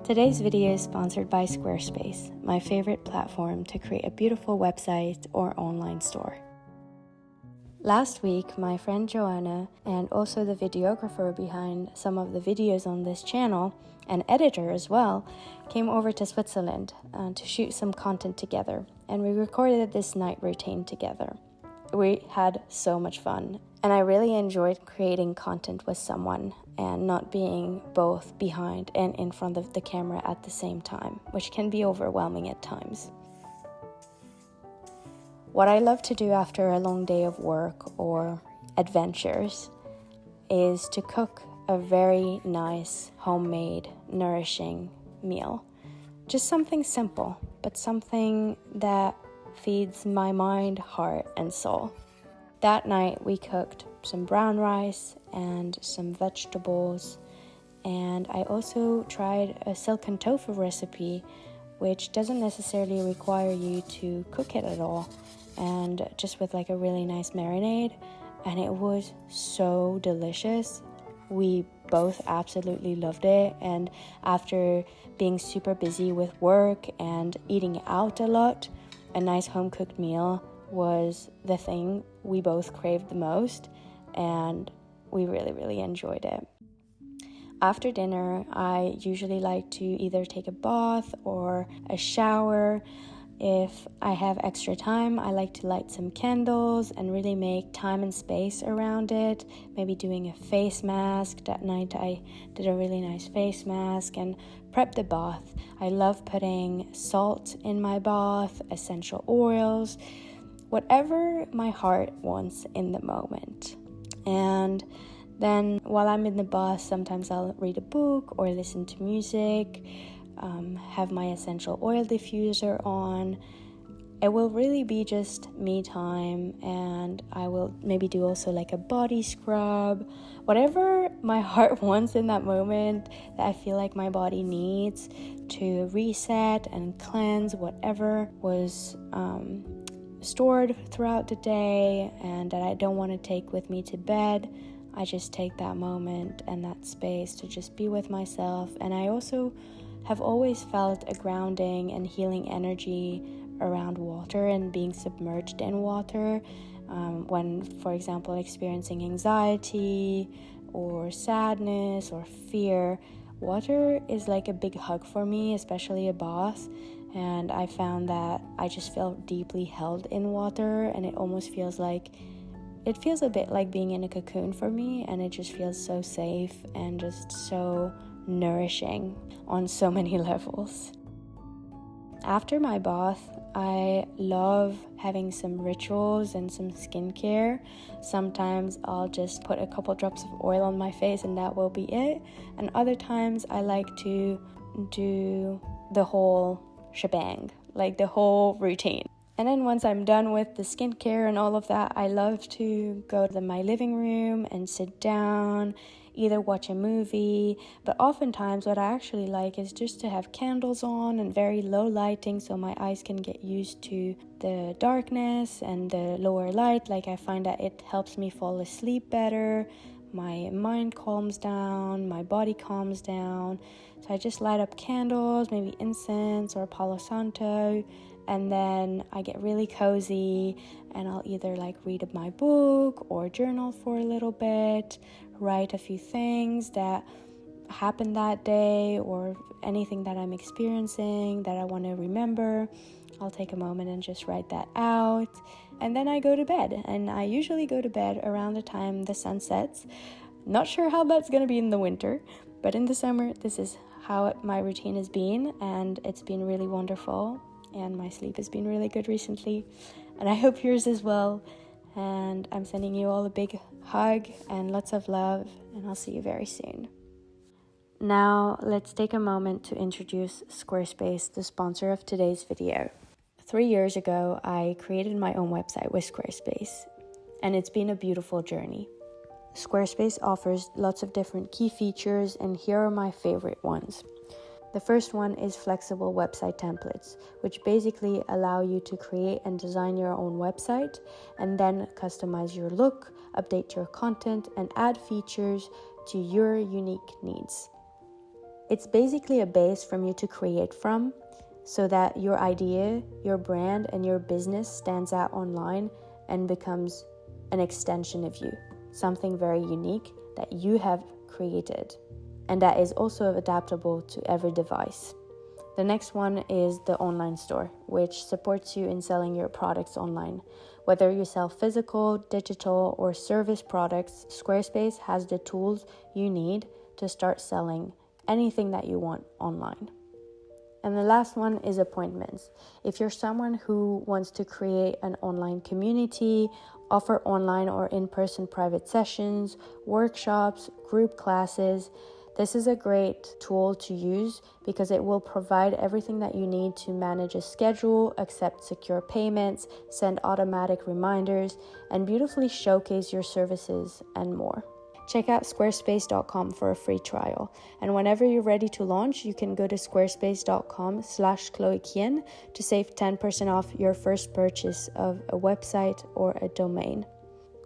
Today's video is sponsored by Squarespace, my favorite platform to create a beautiful website or online store. Last week, my friend Joanna, and also the videographer behind some of the videos on this channel, and editor as well, came over to Switzerland to shoot some content together, and we recorded this night routine together. We had so much fun, and I really enjoyed creating content with someone and not being both behind and in front of the camera at the same time, which can be overwhelming at times. What I love to do after a long day of work or adventures is to cook a very nice, homemade, nourishing meal. Just something simple, but something that feeds my mind, heart, and soul. That night we cooked some brown rice and some vegetables, and I also tried a silken tofu recipe, which doesn't necessarily require you to cook it at all, and just with like a really nice marinade, and it was so delicious. We both absolutely loved it, and after being super busy with work and eating out a lot, a nice home-cooked meal was the thing we both craved the most, and we really enjoyed it. After dinner, I usually like to either take a bath or a shower. If I have extra time, I like to light some candles and really make time and space around it. Maybe doing a face mask. That night I did a really nice face mask and prep the bath. I love putting salt in my bath, essential oils, whatever my heart wants in the moment. And then while I'm in the bath, sometimes I'll read a book or listen to music, have my essential oil diffuser on. It will really be just me time, and I will maybe do also like a body scrub, whatever my heart wants in that moment that I feel like my body needs to reset and cleanse whatever was stored throughout the day and that I don't want to take with me to bed. I just take that moment and that space to just be with myself. And I also have always felt a grounding and healing energy around water and being submerged in water when, for example, experiencing anxiety or sadness or fear. Water is like a big hug for me, especially a bath. And I found that I just feel deeply held in water, and it almost feels like, it feels a bit like being in a cocoon for me, and it just feels so safe and just so nourishing on so many levels. After my bath, I love having some rituals and some skincare. Sometimes I'll just put a couple drops of oil on my face and that will be it. And other times I like to do the whole shebang, like the whole routine. And then once I'm done with the skincare and all of that, I love to go to my living room and sit down, either watch a movie, but oftentimes what I actually like is just to have candles on and very low lighting so my eyes can get used to the darkness and the lower light. Like, I find that it helps me fall asleep better, my mind calms down, my body calms down. So I just light up candles, maybe incense or Palo Santo, and then I get really cozy and I'll either like read my book or journal for a little bit, write a few things that happened that day or anything that I'm experiencing that I want to remember. I'll take a moment and just write that out, and then I go to bed. And I usually go to bed around the time the sun sets. Not sure how that's going to be in the winter, but in the summer this is how my routine has been, and it's been really wonderful, and my sleep has been really good recently, and I hope yours as well. And I'm sending you all a big hug and lots of love, and I'll see you very soon. Now let's take a moment to introduce Squarespace, the sponsor of today's video. 3 years ago, I created my own website with Squarespace, and it's been a beautiful journey. Squarespace offers lots of different key features, and here are my favorite ones. The first one is flexible website templates, which basically allow you to create and design your own website and then customize your look, update your content, and add features to your unique needs. It's basically a base from you to create from, so that your idea, your brand, and your business stands out online and becomes an extension of you, something very unique that you have created and that is also adaptable to every device. The next one is the online store, which supports you in selling your products online. Whether you sell physical, digital, or service products, Squarespace has the tools you need to start selling anything that you want online. And the last one is appointments. If you're someone who wants to create an online community, offer online or in-person private sessions, workshops, group classes, this is a great tool to use because it will provide everything that you need to manage a schedule, accept secure payments, send automatic reminders, and beautifully showcase your services and more. Check out squarespace.com for a free trial. And whenever you're ready to launch, you can go to squarespace.com/chloekien to save 10% off your first purchase of a website or a domain.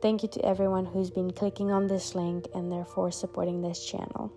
Thank you to everyone who's been clicking on this link and therefore supporting this channel.